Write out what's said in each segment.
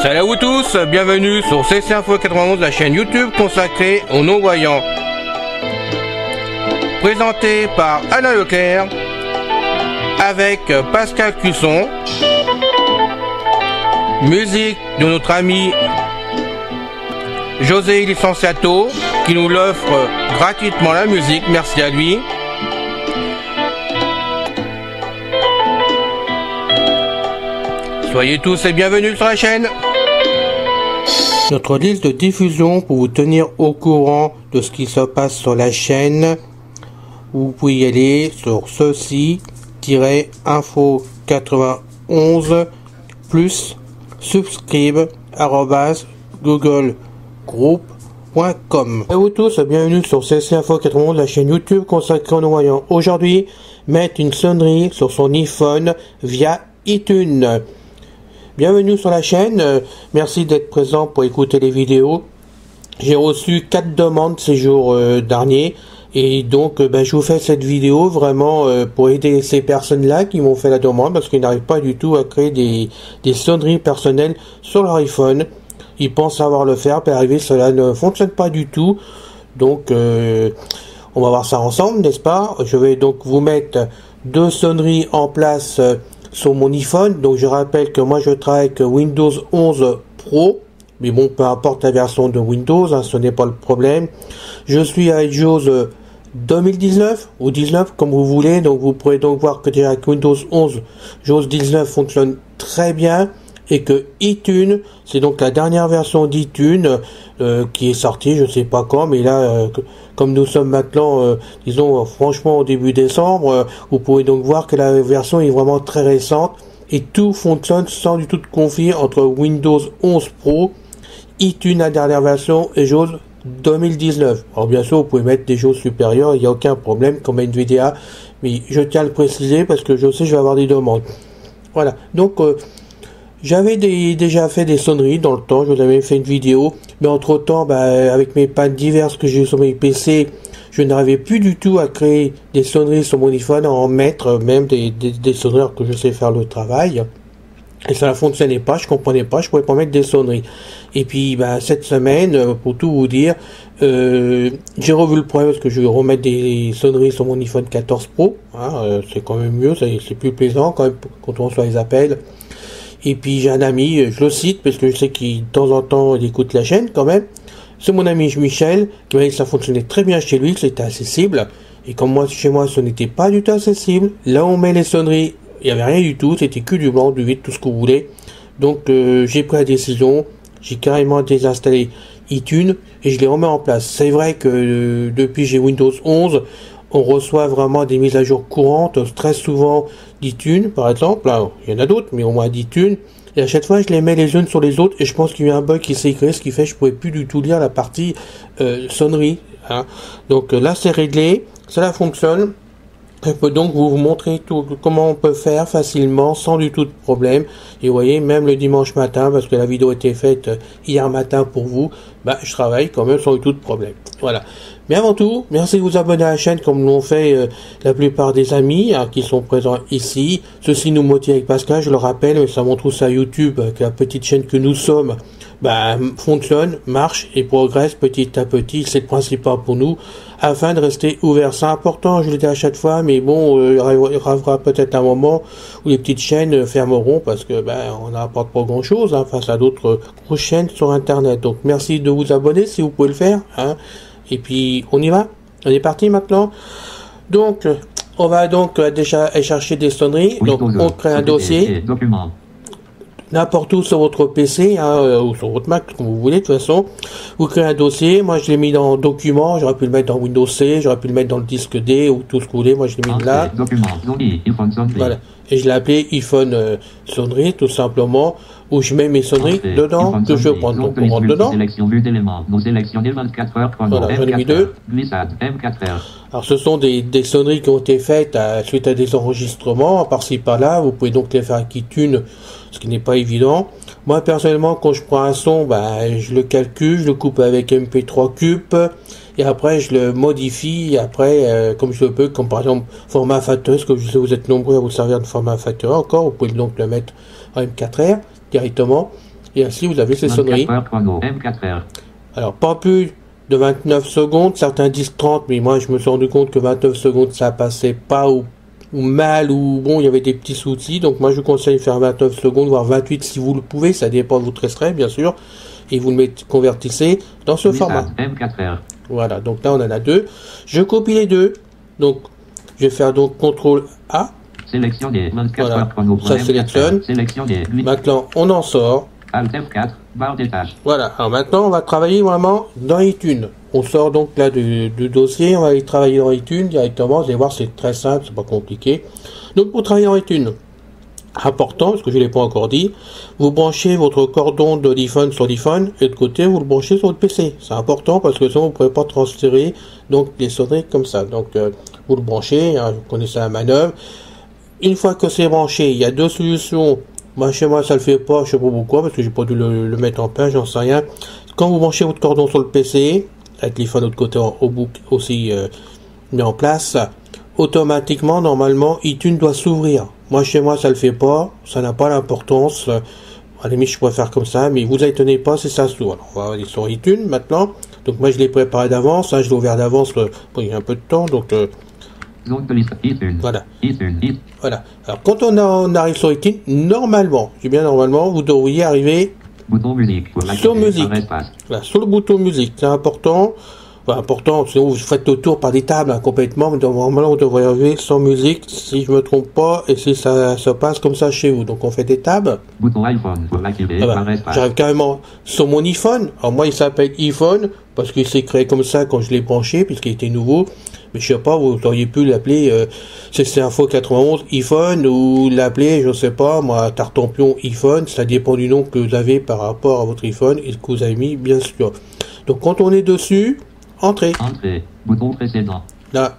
Salut à vous tous, bienvenue sur CC Info 91, la chaîne YouTube consacrée aux non-voyants. Présenté par Alain Leclerc, avec Pascal Cusson. Musique de notre ami José Licenciato, qui nous l'offre gratuitement la musique, merci à lui. Soyez tous et bienvenus sur la chaîne. Notre liste de diffusion pour vous tenir au courant de ce qui se passe sur la chaîne. Vous pouvez y aller sur ceci-info91 plus subscribe@googlegroup.com. Et vous tous, bienvenue sur CC Info 91, la chaîne YouTube consacrée aux non-voyants. Aujourd'hui, mettre une sonnerie sur son iPhone via iTunes. Bienvenue sur la chaîne, merci d'être présent pour écouter les vidéos. J'ai reçu 4 demandes ces jours derniers et donc je vous fais cette vidéo vraiment pour aider ces personnes-là qui m'ont fait la demande parce qu'ils n'arrivent pas du tout à créer des sonneries personnelles sur leur iPhone. Ils pensent savoir le faire, puis arriver, cela ne fonctionne pas du tout. Donc on va voir ça ensemble, n'est-ce pas? Je vais donc vous mettre 2 sonneries en place sur mon iPhone. Donc je rappelle que moi je travaille avec Windows 11 Pro, mais bon, peu importe la version de Windows, hein, ce n'est pas le problème. Je suis avec JAWS 2019 ou 19 comme vous voulez, donc vous pourrez donc voir que déjà avec Windows 11 JAWS 19 fonctionne très bien et que iTunes, c'est donc la dernière version d'iTunes qui est sortie, je sais pas quand, mais là comme nous sommes maintenant disons franchement au début décembre, vous pouvez donc voir que la version est vraiment très récente et tout fonctionne sans du tout de conflit entre Windows 11 Pro, iTunes la dernière version et JAWS 2019. Alors bien sûr vous pouvez mettre des JAWS supérieurs, il n'y a aucun problème comme Nvidia, mais je tiens à le préciser parce que je sais que je vais avoir des demandes. Voilà, donc j'avais déjà fait des sonneries dans le temps, je vous avais fait une vidéo, mais entre temps, avec mes pannes diverses que j'ai sur mes PC, je n'arrivais plus du tout à créer des sonneries sur mon iPhone, à en mettre même des sonneries que je sais faire le travail. Et ça ne fonctionnait pas, je comprenais pas, je pouvais pas mettre des sonneries. Et puis cette semaine, pour tout vous dire, j'ai revu le problème parce que je vais remettre des sonneries sur mon iPhone 14 Pro, hein, c'est quand même mieux, c'est plus plaisant quand même quand on reçoit les appels. Et puis j'ai un ami, je le cite parce que je sais qu'il de temps en temps il écoute la chaîne quand même. C'est mon ami Michel qui m'a dit que ça fonctionnait très bien chez lui, que c'était accessible. Et comme moi chez moi ce n'était pas du tout accessible. Là où on met les sonneries, il n'y avait rien du tout, c'était que du blanc, du vide, tout ce que vous voulez. Donc j'ai pris la décision, j'ai carrément désinstallé iTunes et je les remets en place. C'est vrai que depuis j'ai Windows 11, on reçoit vraiment des mises à jour courantes, très souvent d'iTunes, par exemple. Là, il y en a d'autres, mais au moins d'iTunes. Et à chaque fois, je les mets les unes sur les autres, et je pense qu'il y a eu un bug qui s'est créé, ce qui fait que je ne pouvais plus du tout lire la partie sonnerie. Hein. Donc là, c'est réglé, cela fonctionne. Je peux donc vous montrer tout, comment on peut faire facilement, sans du tout de problème. Et vous voyez, même le dimanche matin, parce que la vidéo a été faite hier matin pour vous, je travaille quand même sans du tout de problème. Voilà. Mais avant tout, merci de vous abonner à la chaîne comme l'ont fait la plupart des amis qui sont présents ici. Ceci nous motive avec Pascal, je le rappelle, mais ça montre aussi à YouTube que la petite chaîne que nous sommes fonctionne, marche et progresse petit à petit. C'est le principal pour nous, afin de rester ouvert. C'est important, je le dis à chaque fois, mais bon, il arrivera peut-être un moment où les petites chaînes fermeront parce que on n'apporte pas grand chose face à d'autres grosses chaînes sur Internet. Donc merci de vous abonner si vous pouvez le faire. Hein. Et puis on y va, on est parti maintenant. Donc on va donc déjà aller chercher des sonneries. Oui, donc on crée un dossier. N'importe où sur votre PC ou sur votre Mac, comme vous voulez, de toute façon. Vous créez un dossier. Moi, je l'ai mis dans Documents. J'aurais pu le mettre dans Windows C. J'aurais pu le mettre dans le disque D ou tout ce que vous voulez. Moi, je l'ai mis là. Voilà. Et je l'ai appelé iPhone sonnerie, tout simplement, où je mets mes sonneries dedans, que je prends. Donc on rentre dedans. Voilà, j'en ai mis 2. Alors ce sont des sonneries qui ont été faites suite à des enregistrements, par-ci par-là. Vous pouvez donc les faire avec iTunes, ce qui n'est pas évident. Moi personnellement, quand je prends un son, je le calcule, je le coupe avec MP3 Cube, et après je le modifie, après comme je le peux, comme par exemple format Factory, parce que je sais vous êtes nombreux à vous servir de format Factory encore, vous pouvez donc le mettre en M4R directement, et ainsi vous avez ces sonneries. Alors pas plus de 29 secondes, certains disent 30, mais moi je me suis rendu compte que 29 secondes ça passait pas ou mal, ou bon il y avait des petits soucis, donc moi je vous conseille de faire 29 secondes, voire 28 si vous le pouvez, ça dépend de votre extrait bien sûr, et vous le mettez, convertissez dans ce format. M4R. Voilà, donc là on en a 2. Je copie les 2, donc je vais faire donc CTRL A. Sélectionner. 24 Voilà, chrono. ça sélectionne. Sélectionner. Maintenant on en sort. Alt F4. Barre des tâches. Voilà, alors maintenant on va travailler vraiment dans iTunes. On sort donc là du dossier, on va aller travailler dans iTunes directement. Vous allez voir, c'est très simple, c'est pas compliqué. Donc pour travailler dans iTunes, important, parce que je ne l'ai pas encore dit, vous branchez votre cordon de l'iPhone sur l'iPhone et de côté vous le branchez sur votre PC. C'est important parce que sinon vous ne pourrez pas transférer donc des sonneries comme ça. Donc vous le branchez, hein, vous connaissez la manœuvre. Une fois que c'est branché, il y a 2 solutions. Moi chez moi ça le fait pas, je sais pas pourquoi, parce que j'ai pas dû le mettre en place, j'en sais rien. Quand vous branchez votre cordon sur le PC, avec l'iPhone de l'autre côté au bout aussi mis en place, automatiquement normalement iTunes doit s'ouvrir. Moi chez moi ça le fait pas, ça n'a pas l'importance. À la limite je pourrais faire comme ça, mais vous étonnez pas si ça s'ouvre. Alors on va aller sur iTunes maintenant. Donc moi je l'ai préparé d'avance, hein, je l'ai ouvert d'avance, il y a un peu de temps, donc voilà. Voilà. Alors quand on arrive sur iTunes, normalement, j'ai bien normalement, vous devriez arriver bouton musique sur musique. Voilà, sur le bouton musique, c'est important. Enfin, important, sinon vous faites le tour par des tables hein, complètement, mais normalement vous devriez arriver sans musique, si je me trompe pas, et si ça se passe comme ça chez vous. Donc on fait des tables. Bouton iPhone pour l'activer. J'arrive carrément sur mon iPhone. Alors moi il s'appelle iPhone parce qu'il s'est créé comme ça quand je l'ai branché puisqu'il était nouveau. Mais je sais pas, vous auriez pu l'appeler CC Info 91 iPhone ou l'appeler, je sais pas, moi Tartampion iPhone. Ça dépend du nom que vous avez par rapport à votre iPhone et que vous avez mis bien sûr. Donc quand on est dessus, entrée. Entrée. Bouton précédent. Là,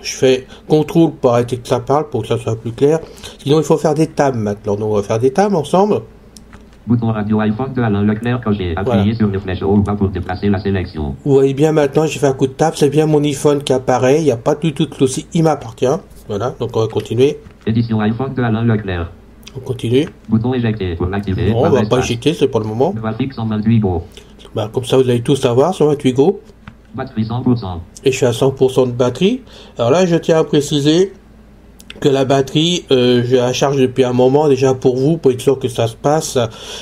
je fais CTRL pour arrêter que ça parle, pour que ça soit plus clair. Sinon, il faut faire des tables maintenant. Donc, on va faire des tables ensemble. Bouton radio iPhone de Alain Leclerc quand j'ai appuyé sur les flèches haut ou bas pour déplacer la sélection. Vous voyez bien maintenant, j'ai fait un coup de table. C'est bien mon iPhone qui apparaît. Il n'y a pas du tout de souci. Il m'appartient. Voilà, donc on va continuer. Édition iPhone de Alain Leclerc. On continue. Bouton éjecter pour l'activer. Non, on va pas éjecter, c'est pas le moment. Graphique 128 Go. Comme ça, vous allez tout savoir sur 28 Go. Batterie 100%. Et je suis à 100% de batterie. Alors là, je tiens à préciser que la batterie, je la charge depuis un moment déjà pour vous, pour être sûr que ça se passe.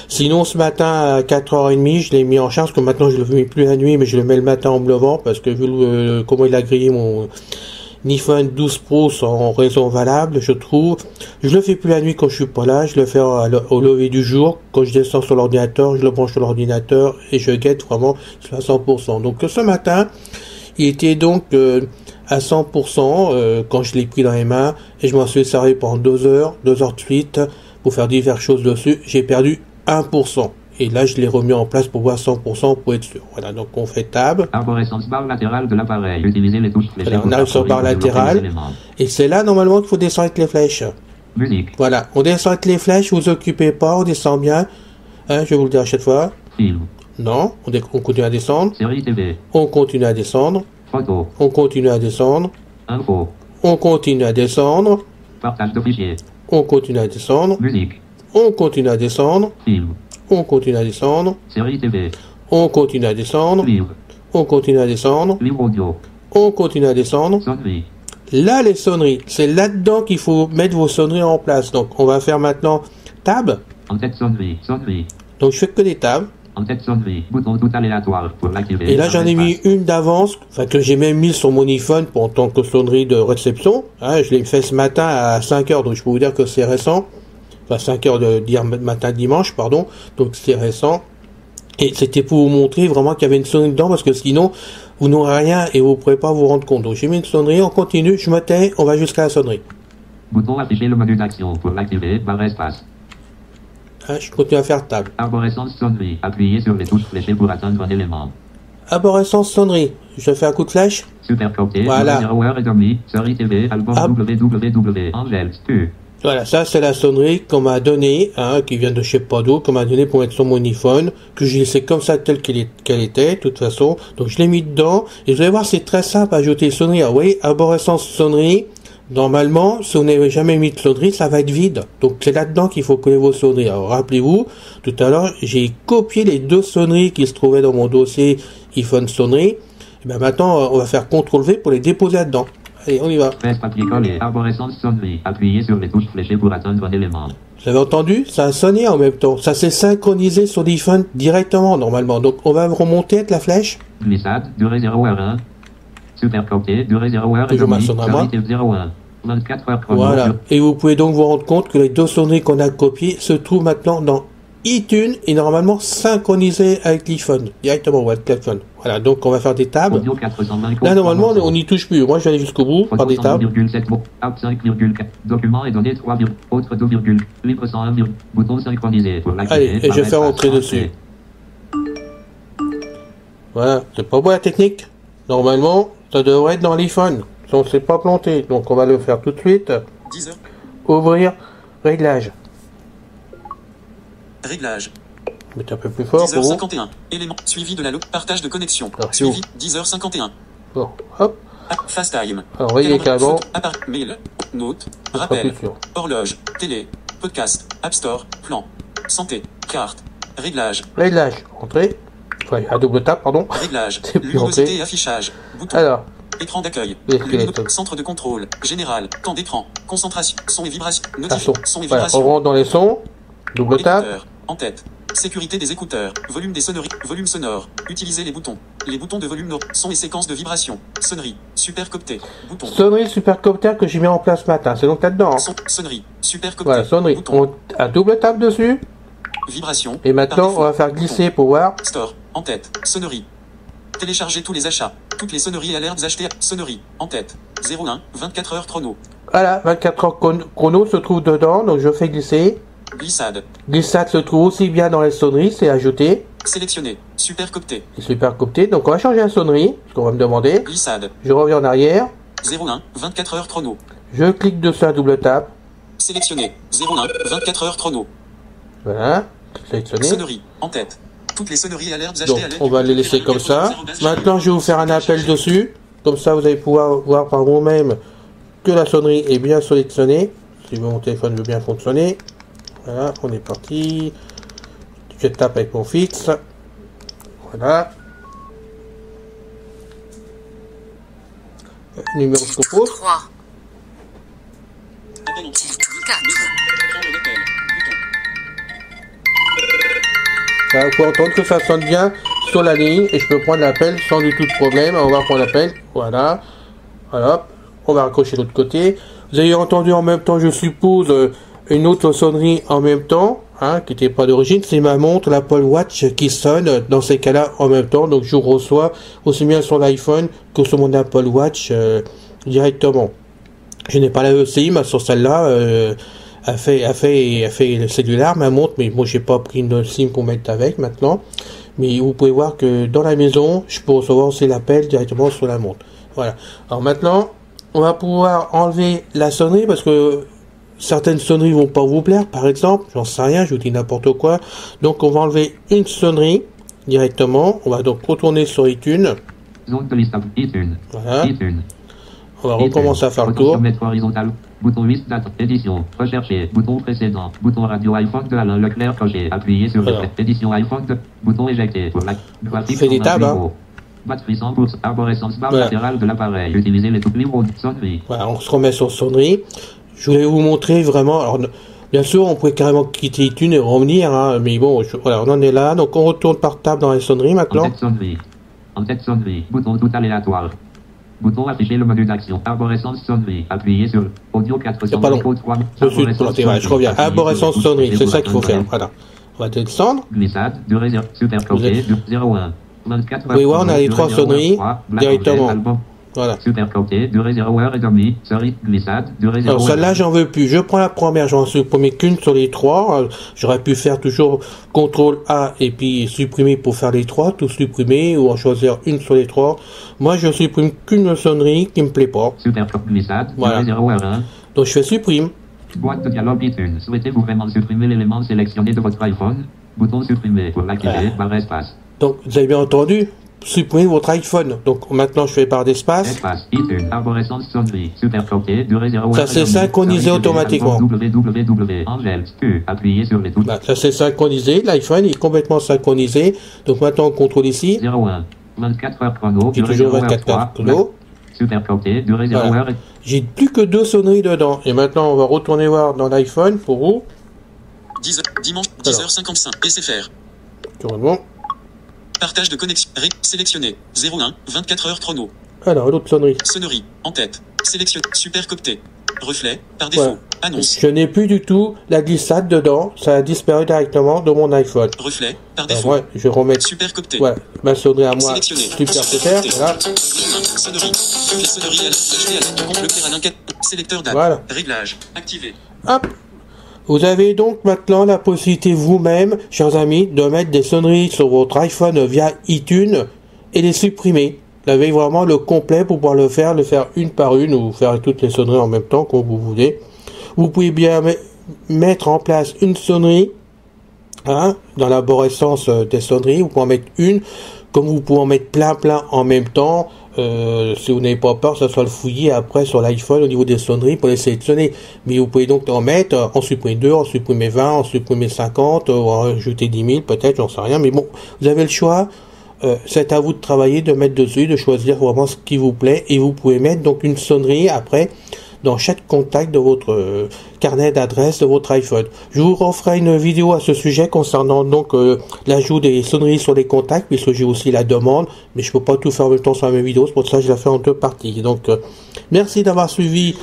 Sinon, ce matin à 4h30, je l'ai mis en charge, que maintenant je le mets plus la nuit, mais je le mets le matin en me levant, parce que vu comment il a grillé mon iPhone 12 Pro en raison valable, je trouve. Je le fais plus la nuit quand je suis pas là, je le fais au lever du jour. Quand je descends sur l'ordinateur, je le branche sur l'ordinateur et je guette vraiment à 100%. Donc ce matin, il était donc à 100% quand je l'ai pris dans les mains et je m'en suis servi pendant 2 heures de suite pour faire diverses choses dessus. J'ai perdu 1%. Et là, je l'ai remis en place pour voir 100% pour être sûr. Voilà, donc on fait table. Arborescence barre latérale de l'appareil. Utilisez les touches fléchées. Voilà, on arrive sur barre latérale. Et c'est là, normalement, qu'il faut descendre avec les flèches. Musique. Voilà, on descend avec les flèches, vous occupez pas, on descend bien. Hein, je vais vous le dire à chaque fois. Film. Non, on continue à descendre. Série TV. On continue à descendre. Photo. On continue à descendre. Info. On continue à descendre. Partage de fichiers. On continue à descendre. Musique. On continue à descendre. Film. On continue à descendre. Série TV. On continue à descendre. Livre. On continue à descendre. Livre audio. On continue à descendre. Sonnerie. Là, les sonneries. C'est là-dedans qu'il faut mettre vos sonneries en place. Donc, on va faire maintenant table. En tête sonnerie. Sonnerie. Donc, je fais que des tables. En tête sonnerie. Bouton tout aléatoire pour l'activer. Et là, j'en ai mis une d'avance. Enfin, que j'ai même mis sur mon iPhone pour en tant que sonnerie de réception. Hein, je l'ai fait ce matin à 5h. Donc, je peux vous dire que c'est récent. Enfin, 5h d'hier matin dimanche, pardon. Donc, c'est récent. Et c'était pour vous montrer vraiment qu'il y avait une sonnerie dedans, parce que sinon, vous n'aurez rien et vous ne pourrez pas vous rendre compte. Donc, j'ai mis une sonnerie, on continue, je me tais, on va jusqu'à la sonnerie. Bouton afficher le menu d'action. Pour l'activer, barre espace. Ah, je continue à faire table. Arborescence sonnerie. Appuyez sur les touches fléchées pour atteindre un élément. Arborescence sonnerie. Je fais un coup de flèche. Supercompté. Voilà. 0h30. Série TV. Album www. Angel. Stu. Voilà, ça c'est la sonnerie qu'on m'a donnée, hein, qui vient de je sais pas d'où, qu'on m'a donnée pour mettre sur mon iPhone, que j'ai laissé comme ça telle qu'elle était, de toute façon. Donc je l'ai mis dedans, et vous allez voir, c'est très simple à ajouter sonnerie. Alors, vous voyez, arborescence sonnerie. Normalement, si vous n'avez jamais mis de sonnerie, ça va être vide. Donc c'est là-dedans qu'il faut coller vos sonneries. Alors rappelez-vous, tout à l'heure, j'ai copié les deux sonneries qui se trouvaient dans mon dossier iPhone sonnerie. Et bien maintenant, on va faire CTRL-V pour les déposer là-dedans. Allez, on y va. Test papier collé. Arborescence sonnerie. Appuyez sur les touches fléchées pour atteindre un élément. Vous avez entendu? Ça a sonné en même temps. Ça s'est synchronisé sur l'iPhone directement, normalement. Donc on va remonter avec la flèche. Glissade, durée 0h1. Supercompté, durée 0h30. Toujours ma sonnerie à moi. 0h1. 24 heures chrono. Voilà. Et vous pouvez donc vous rendre compte que les deux sonneries qu'on a copiées se trouvent maintenant dans iTunes et normalement synchronisées avec l'iPhone. Directement, ou avec l'iPhone. Voilà. Donc on va faire des tables. Audio 420. Là, normalement, on n'y touche plus. Moi, je vais aller jusqu'au bout, par des tables. 5,7 mots. App 5,4. Document et données 3, autre 2,801. Bouton synchronisé. Pour Allez, et je vais faire entrer dessus. Voilà. C'est pas beau la technique? Normalement, ça devrait être dans l'iPhone. Si on ne s'est pas planté. Donc, on va le faire tout de suite. 10 heures. Ouvrir. Réglage. Réglage. Mettez un peu plus fort pour vous. 10h51. Élément suivi de la partage de connexion. Alors, Suivi 10h51. Bon, hop. Fast time. Alors, voyez carrément. Mail. Note. Pas Rappel. plus sûr. Horloge. Télé. Podcast. App Store. Plan. Santé. Carte. Réglage. Réglage. Entrée. Ouais, à double tape, pardon. Réglage. C'est plus Luminosité entrée. et affichage. Bouton. Alors, Écran d'accueil. les squelettes. Centre de contrôle. Général. Temps d'écran. Concentration. Son et vibration. Ah, Notification. son. Son et Voilà, on vibration. rentre dans les sons. Double tape. Écouteurs. En tête. Sécurité des écouteurs. Volume des sonneries. Volume sonore. Utilisez les boutons. Les boutons de volume. Son et séquence de vibration. Sonnerie. Supercopté. Bouton. Sonnerie supercopter que j'ai mis en place ce matin. C'est donc là-dedans. Hein. Son. Sonnerie. Supercopté. Voilà, sonnerie. Bouton. On a double tape dessus. Vibration. Et maintenant, Par défaut. on va faire glisser pour voir. Store. En tête. Sonnerie. Télécharger tous les achats. Toutes les sonneries et alertes achetées. Sonnerie. En tête. 01. 24 heures chrono. Voilà, 24 heures chrono se trouve dedans. Donc, je fais glisser. Glissade. Glissade se trouve aussi bien dans les sonneries. C'est ajouté. Sélectionner. Supercopté. C'est supercopté. Donc, on va changer la sonnerie. Ce qu'on va me demander. Glissade. Je reviens en arrière. 01. 24 heures chrono. Je clique dessus à double tape. Sélectionner. 01. 24 heures chrono. Voilà. Sélectionner. Sonnerie. En tête. Toutes les sonneries et alertes Donc, achetées à l'aide on va les laisser comme ça. Maintenant, je vais vous faire un appel dessus. Comme ça, vous allez pouvoir voir par vous-même que la sonnerie est bien sélectionnée. Si mon téléphone veut bien fonctionner. Voilà, on est parti. Je tape avec mon fixe. Voilà. Numéro de compose. 3. Appel en Titre 4. Prendre l'appel. Bouton. Voilà, vous pouvez entendre que ça sonne bien sur la ligne et je peux prendre l'appel sans du tout de problème. On va prendre l'appel. Voilà. Voilà. On va raccrocher de l'autre côté. Vous avez entendu en même temps, je suppose, une autre sonnerie en même temps, hein, qui n'était pas d'origine. C'est ma montre, l'Apple Watch, qui sonne dans ces cas-là en même temps. Donc je reçois aussi bien sur l'iPhone que sur mon Apple Watch directement. Je n'ai pas la eSIM sur celle-là. A fait le cellulaire, ma montre, mais moi j'ai pas pris une SIM pour mettre avec maintenant. Mais vous pouvez voir que dans la maison, je peux recevoir aussi l'appel directement sur la montre. Voilà. Alors maintenant, on va pouvoir enlever la sonnerie parce que certaines sonneries vont pas vous plaire, par exemple. J'en sais rien, je vous dis n'importe quoi. Donc on va enlever une sonnerie directement. On va donc retourner sur iTunes. Zone de liste iTunes. Voilà. iTunes. On va recommencer à faire le tour. Fenêtre horizontale. Bouton 8, date, édition, rechercher, bouton précédent, bouton radio iPhone de Alain Leclerc coché, appuyez sur Alors. édition iPhone de, bouton éjecté pour la graphique. Fait des tables, hein. Batterie 100%, arborescence barre Voilà. latérale de l'appareil, utilisez les tout numéros de sonnerie. Voilà, on se remet sur sonnerie. Je voulais vous montrer vraiment. Alors, bien sûr, on pouvait carrément quitter iTunes et revenir, hein, mais bon, voilà, on en est là. Donc, on retourne par table dans les sonneries maintenant. En tête sonnerie, bouton tout aléatoire. Bouton afficher le menu d'action. Arborescence sonnerie. Appuyez sur audio 400. C'est pas long. Je suis planté, voilà, je reviens. Arborescence sonnerie, c'est ça qu'il faut faire. Voilà. On va descendre. Glissade, durée 0, superposé, 01. 24 Vous pouvez voir, on a les trois sonneries directement. Voilà. Super copié, durée 0 heure et demie. Série glissade, durée 0 Alors heure. celle-là, j'en veux plus. Je prends la première, j'en supprime qu'une sur les trois. J'aurais pu faire toujours CTRL A et puis supprimer pour faire les trois, tout supprimer ou en choisir une sur les trois. Moi, je supprime qu'une sonnerie qui me plaît pas. Super glissade, Voilà. durée 0 heure 1. Donc je fais supprime. Boîte de dialogue iTunes. Souhaitez-vous vraiment supprimer l'élément sélectionné de votre iPhone? Bouton supprimer pour l'activer, barre espace. Donc vous avez bien entendu, supprimer votre iPhone. Donc maintenant, je fais barre d'espace. Espace, iTunes, arborescence sonnerie, super copié, durée 0 Ça heure. s'est synchronisé automatiquement. www, Angel, Q, appuyez sur les touches. Bah, ça s'est synchronisé. L'iPhone est complètement synchronisé. Donc maintenant, on contrôle ici. 01, 24 heures chrono, J'ai durée toujours 0 heure 24 heures 3, chrono. super copié, durée 0 Voilà. heure. J'ai plus que 2 sonneries dedans. Et maintenant, on va retourner voir dans l'iPhone pour vous. 10 dimanche, 10h55. SFR. Naturellement. Partage de connexion. Sélectionné. 01, 24 heures chrono. Alors, l'autre sonnerie. Sonnerie. En tête. Sélectionné. Super copté. Reflet. Par défaut. Voilà. Annonce. Je n'ai plus du tout la glissade dedans. Ça a disparu directement de mon iPhone. Reflet. Par Alors, défaut. ouais, je vais remettre. Super copté. Voilà, ma sonnerie à moi. Sélectionné. Super Super super. Voilà. Sonnerie. La sonnerie à le clair à l'enquête. Sélecteur date. Voilà. Réglage. Activé. Hop. Vous avez donc maintenant la possibilité vous-même, chers amis, de mettre des sonneries sur votre iPhone via iTunes et les supprimer. Vous avez vraiment le complet pour pouvoir le faire une par une ou faire toutes les sonneries en même temps comme vous voulez. Vous pouvez bien mettre en place une sonnerie dans l'arborescence des sonneries. Vous pouvez en mettre une, comme vous pouvez en mettre plein en même temps. Si vous n'avez pas peur, ça soit le fouiller après sur l'iPhone au niveau des sonneries pour les sélectionner. Mais vous pouvez donc en mettre, en supprimer 2, en supprimer 20, en supprimer 50, en rajouter 10 000 peut-être, j'en sais rien. Mais bon, vous avez le choix. C'est à vous de travailler, de mettre dessus, de choisir vraiment ce qui vous plaît. Et vous pouvez mettre donc une sonnerie après dans chaque contact de votre carnet d'adresse de votre iPhone. Je vous referai une vidéo à ce sujet concernant donc l'ajout des sonneries sur les contacts, puisque j'ai aussi la demande, mais je peux pas tout faire en même temps sur la même vidéo, c'est pour ça que je la fais en 2 parties. Donc merci d'avoir suivi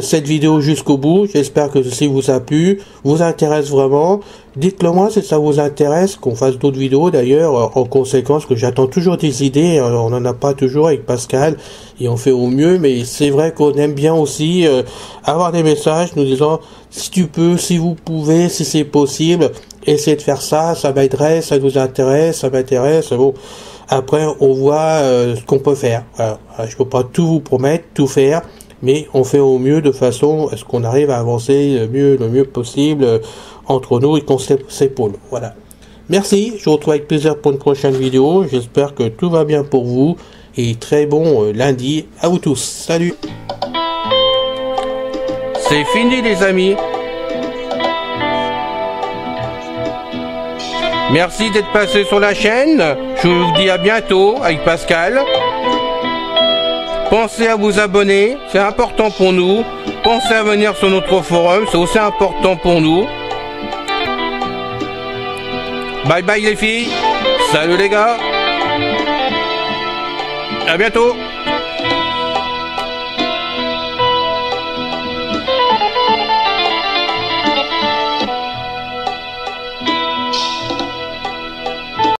cette vidéo jusqu'au bout. J'espère que ceci vous a plu, vous intéresse vraiment. Dites-le moi si ça vous intéresse, qu'on fasse d'autres vidéos d'ailleurs, en conséquence, que j'attends toujours des idées, on n'en a pas toujours avec Pascal, et on fait au mieux, mais c'est vrai qu'on aime bien aussi avoir des messages nous disant si tu peux, si vous pouvez, si c'est possible, essayez de faire ça, ça m'aiderait, ça nous intéresse, ça m'intéresse, bon. Après, on voit ce qu'on peut faire. Voilà. Je peux pas tout vous promettre, tout faire, mais on fait au mieux de façon à ce qu'on arrive à avancer le mieux possible entre nous et qu'on s'épaule. Voilà. Merci, je vous retrouve avec plaisir pour une prochaine vidéo. J'espère que tout va bien pour vous et très bon lundi à vous tous. Salut. C'est fini les amis. Merci d'être passé sur la chaîne. Je vous dis à bientôt avec Pascal. Pensez à vous abonner, c'est important pour nous. Pensez à venir sur notre forum, c'est aussi important pour nous. Bye bye les filles. Salut les gars. À bientôt.